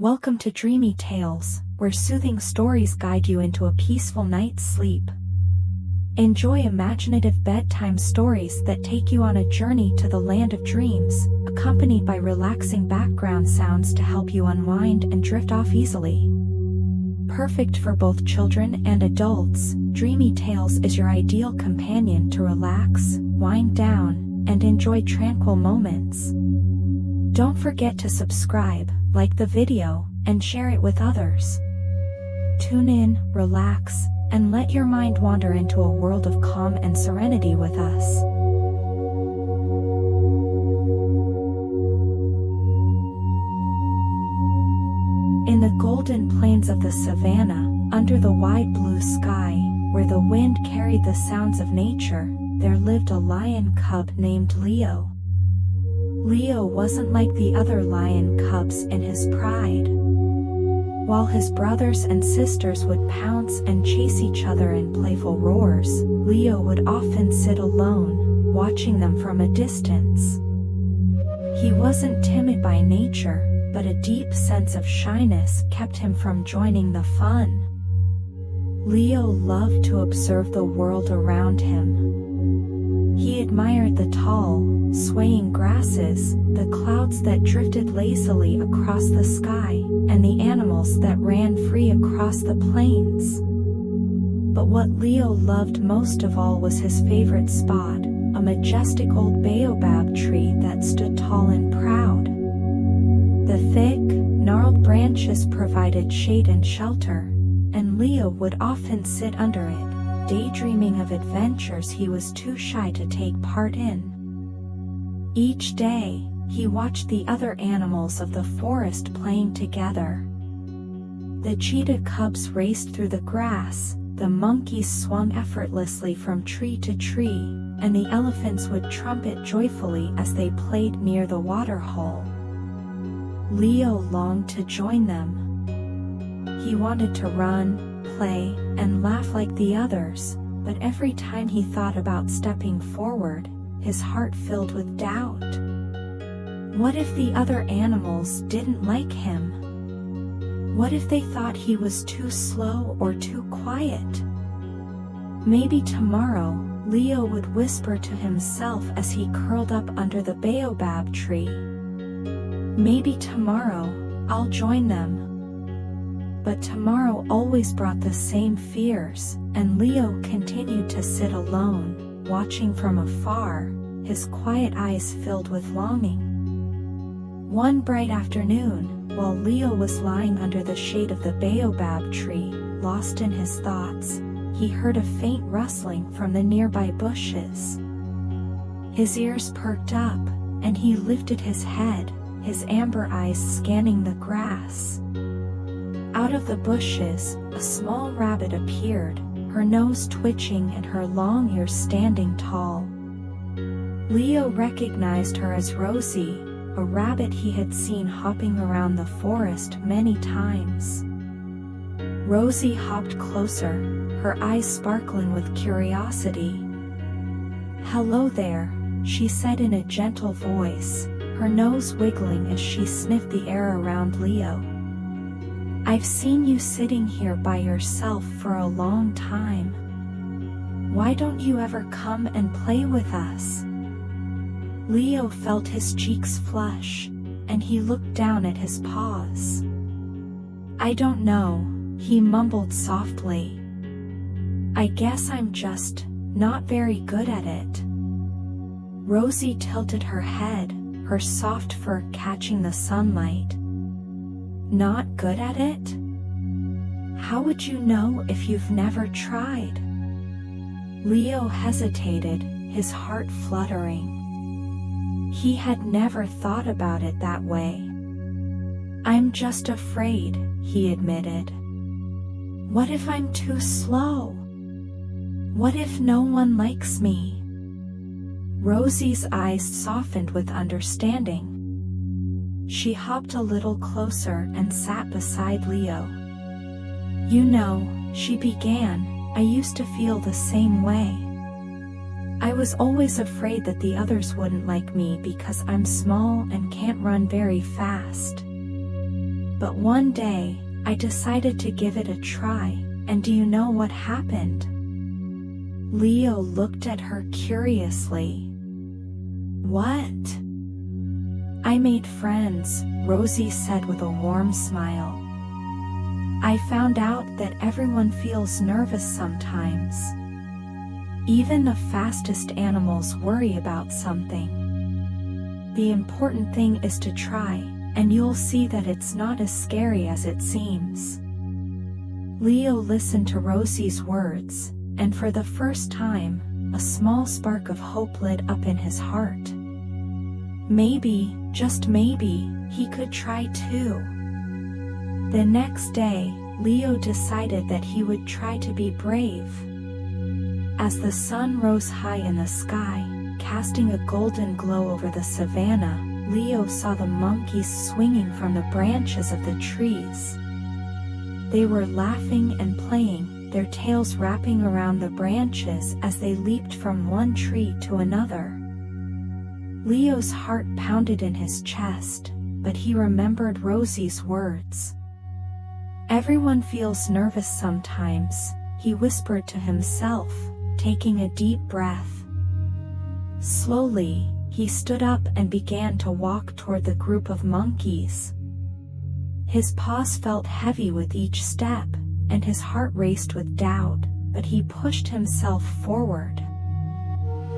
Welcome to Dreamy Tales, where soothing stories guide you into a peaceful night's sleep. Enjoy imaginative bedtime stories that take you on a journey to the land of dreams, accompanied by relaxing background sounds to help you unwind and drift off easily. Perfect for both children and adults, Dreamy Tales is your ideal companion to relax, wind down, and enjoy tranquil moments. Don't forget to subscribe, like the video, and share it with others. Tune in, relax, and let your mind wander into a world of calm and serenity with us. In the golden plains of the savannah, under the wide blue sky, where the wind carried the sounds of nature, there lived a lion cub named Leo. Leo wasn't like the other lion cubs in his pride. While his brothers and sisters would pounce and chase each other in playful roars, Leo would often sit alone, watching them from a distance. He wasn't timid by nature, but a deep sense of shyness kept him from joining the fun. Leo loved to observe the world around him. He admired the tall, swaying grasses, the clouds that drifted lazily across the sky, and the animals that ran free across the plains. But what Leo loved most of all was his favorite spot, a majestic old baobab tree that stood tall and proud. The thick, gnarled branches provided shade and shelter, and Leo would often sit under it, daydreaming of adventures he was too shy to take part in. Each day, he watched the other animals of the forest playing together. The cheetah cubs raced through the grass, the monkeys swung effortlessly from tree to tree, and the elephants would trumpet joyfully as they played near the waterhole. Leo longed to join them. He wanted to run, play, and laugh like the others, but every time he thought about stepping forward, his heart filled with doubt. What if the other animals didn't like him? What if they thought he was too slow or too quiet? Maybe tomorrow, Leo would whisper to himself as he curled up under the baobab tree. Maybe tomorrow, I'll join them. But tomorrow always brought the same fears, and Leo continued to sit alone, watching from afar, his quiet eyes filled with longing. One bright afternoon, while Leo was lying under the shade of the baobab tree, lost in his thoughts, he heard a faint rustling from the nearby bushes. His ears perked up, and he lifted his head, his amber eyes scanning the grass. Out of the bushes, a small rabbit appeared, her nose twitching and her long ears standing tall. Leo recognized her as Rosie, a rabbit he had seen hopping around the forest many times. Rosie hopped closer, her eyes sparkling with curiosity. "Hello there," she said in a gentle voice, her nose wiggling as she sniffed the air around Leo. "I've seen you sitting here by yourself for a long time. Why don't you ever come and play with us?" Leo felt his cheeks flush, and he looked down at his paws. "I don't know," he mumbled softly. "I guess I'm just not very good at it." Rosie tilted her head, her soft fur catching the sunlight. "Not good at it? How would you know if you've never tried?" Leo hesitated, his heart fluttering. He had never thought about it that way. "I'm just afraid," he admitted. "What if I'm too slow? What if no one likes me?" Rosie's eyes softened with understanding. She hopped a little closer and sat beside Leo. "You know," she began, "I used to feel the same way. I was always afraid that the others wouldn't like me because I'm small and can't run very fast. But one day, I decided to give it a try, and do you know what happened? Leo looked at her curiously. What? I made friends, Rosie said with a warm smile. I found out that everyone feels nervous sometimes. Even the fastest animals worry about something. The important thing is to try, and you'll see that it's not as scary as it seems. Leo listened to Rosie's words, and for the first time, a small spark of hope lit up in his heart. Maybe, just maybe, he could try too. The next day, Leo decided that he would try to be brave. As the sun rose high in the sky, casting a golden glow over the savannah, Leo saw the monkeys swinging from the branches of the trees. They were laughing and playing, their tails wrapping around the branches as they leaped from one tree to another. Leo's heart pounded in his chest, but he remembered Rosie's words. Everyone feels nervous sometimes, he whispered to himself, taking a deep breath. Slowly, he stood up and began to walk toward the group of monkeys. His paws felt heavy with each step, and his heart raced with doubt, but he pushed himself forward.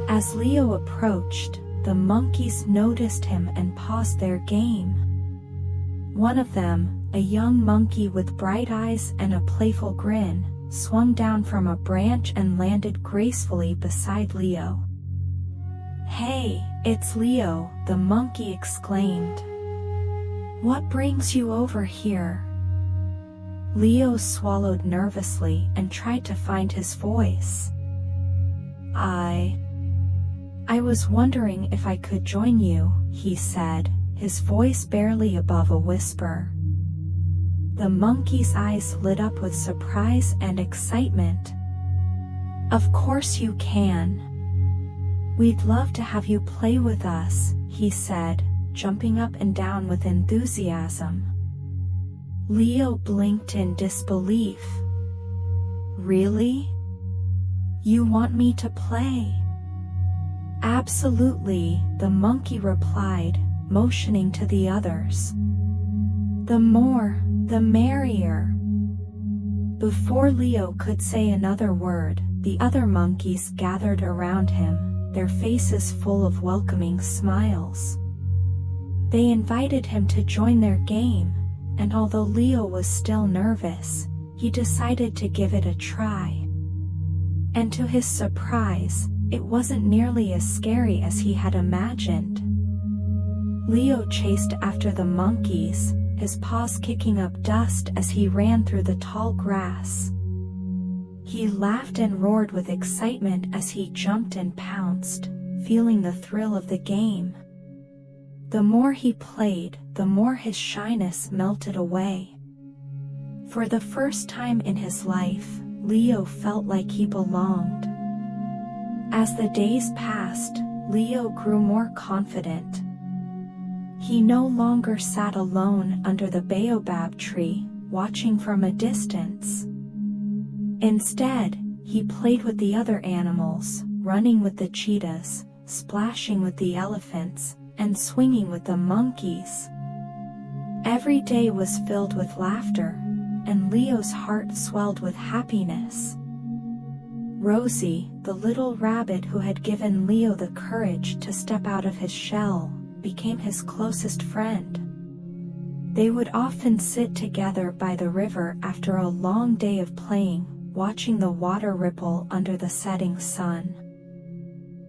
As Leo approached, the monkeys noticed him and paused their game. One of them, a young monkey with bright eyes and a playful grin, swung down from a branch and landed gracefully beside Leo. "Hey, it's Leo," the monkey exclaimed. "What brings you over here?" Leo swallowed nervously and tried to find his voice. I was wondering if I could join you," he said, his voice barely above a whisper. The monkey's eyes lit up with surprise and excitement. "Of course you can. We'd love to have you play with us," he said, jumping up and down with enthusiasm. Leo blinked in disbelief. "Really? You want me to play?" "Absolutely," the monkey replied, motioning to the others. "The more, the merrier." Before Leo could say another word, the other monkeys gathered around him, their faces full of welcoming smiles. They invited him to join their game, and although Leo was still nervous, he decided to give it a try. And to his surprise, it wasn't nearly as scary as he had imagined. Leo chased after the monkeys, his paws kicking up dust as he ran through the tall grass. He laughed and roared with excitement as he jumped and pounced, feeling the thrill of the game. The more he played, the more his shyness melted away. For the first time in his life, Leo felt like he belonged. As the days passed, Leo grew more confident. He no longer sat alone under the baobab tree, watching from a distance. Instead, he played with the other animals, running with the cheetahs, splashing with the elephants, and swinging with the monkeys. Every day was filled with laughter, and Leo's heart swelled with happiness. Rosie, the little rabbit who had given Leo the courage to step out of his shell, became his closest friend. They would often sit together by the river after a long day of playing, watching the water ripple under the setting sun.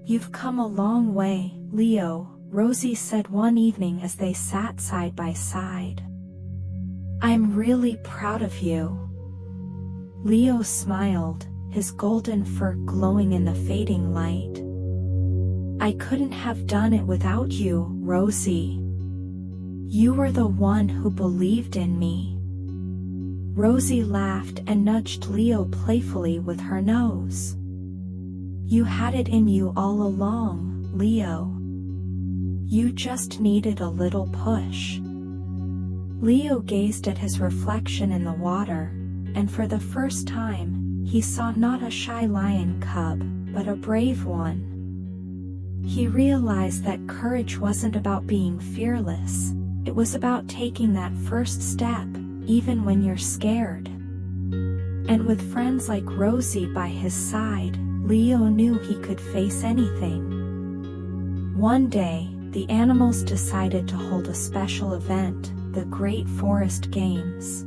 "You've come a long way, Leo," Rosie said one evening as they sat side by side. "I'm really proud of you." Leo smiled, his golden fur glowing in the fading light. "I couldn't have done it without you, Rosie. You were the one who believed in me." Rosie laughed and nudged Leo playfully with her nose. "You had it in you all along, Leo. You just needed a little push." Leo gazed at his reflection in the water, and for the first time, he saw not a shy lion cub, but a brave one. He realized that courage wasn't about being fearless, it was about taking that first step, even when you're scared. And with friends like Rosie by his side, Leo knew he could face anything. One day, the animals decided to hold a special event, the Great Forest Games.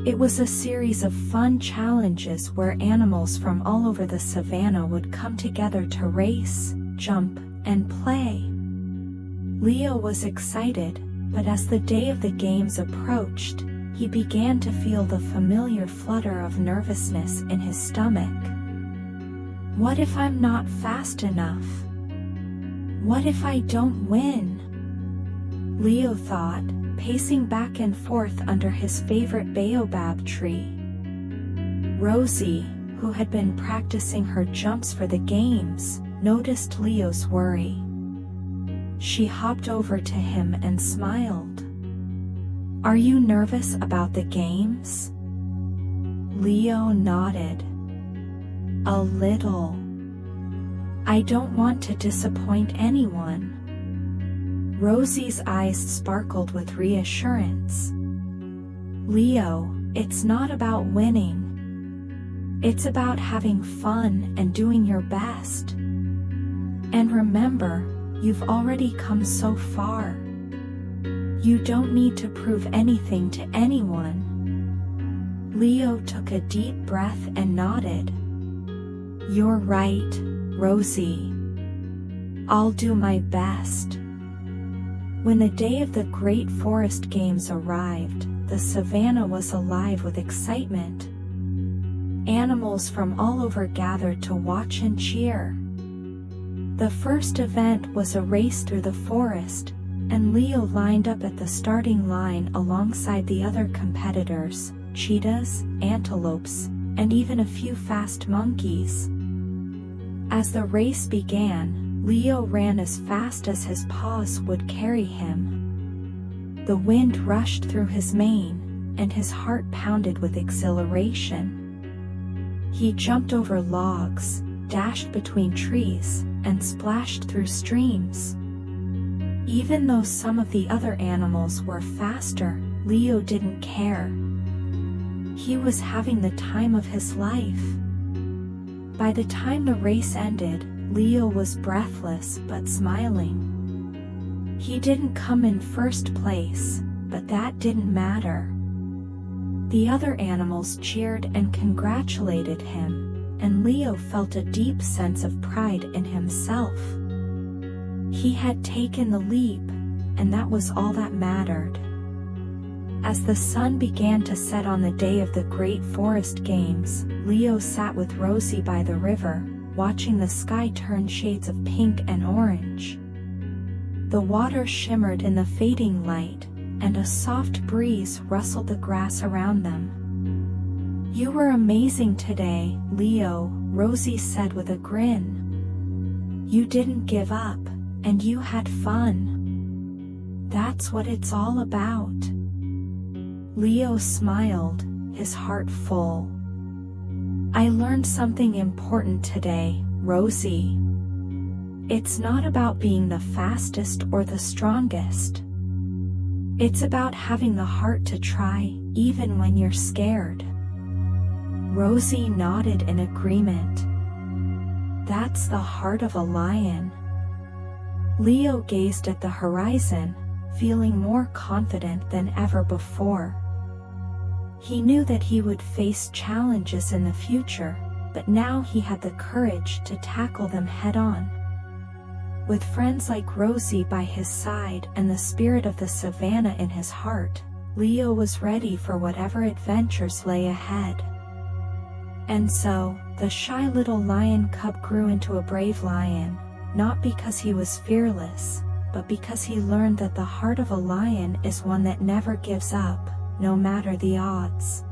It was a series of fun challenges where animals from all over the savannah would come together to race, jump, and play. Leo was excited, but as the day of the games approached, he began to feel the familiar flutter of nervousness in his stomach. What if I'm not fast enough? What if I don't win? Leo thought, pacing back and forth under his favorite baobab tree. Rosie, who had been practicing her jumps for the games, noticed Leo's worry. She hopped over to him and smiled. "Are you nervous about the games?" Leo nodded. "A little. I don't want to disappoint anyone." Rosie's eyes sparkled with reassurance. "Leo, it's not about winning. It's about having fun and doing your best. And remember, you've already come so far. You don't need to prove anything to anyone." Leo took a deep breath and nodded. "You're right, Rosie. I'll do my best." When the day of the Great Forest Games arrived, the savannah was alive with excitement. Animals from all over gathered to watch and cheer. The first event was a race through the forest, and Leo lined up at the starting line alongside the other competitors, cheetahs, antelopes, and even a few fast monkeys. As the race began, Leo ran as fast as his paws would carry him. The wind rushed through his mane, and his heart pounded with exhilaration. He jumped over logs, dashed between trees, and splashed through streams. Even though some of the other animals were faster, Leo didn't care. He was having the time of his life. By the time the race ended, Leo was breathless but smiling. He didn't come in first place, but that didn't matter. The other animals cheered and congratulated him, and Leo felt a deep sense of pride in himself. He had taken the leap, and that was all that mattered. As the sun began to set on the day of the Great Forest Games, Leo sat with Rosie by the river, watching the sky turn shades of pink and orange. The water shimmered in the fading light, and a soft breeze rustled the grass around them. "You were amazing today, Leo," Rosie said with a grin. "You didn't give up, and you had fun. That's what it's all about." Leo smiled, his heart full. "I learned something important today, Rosie. It's not about being the fastest or the strongest. It's about having the heart to try, even when you're scared." Rosie nodded in agreement. "That's the heart of a lion." Leo gazed at the horizon, feeling more confident than ever before. He knew that he would face challenges in the future, but now he had the courage to tackle them head-on. With friends like Rosie by his side and the spirit of the savannah in his heart, Leo was ready for whatever adventures lay ahead. And so, the shy little lion cub grew into a brave lion, not because he was fearless, but because he learned that the heart of a lion is one that never gives up, no matter the odds.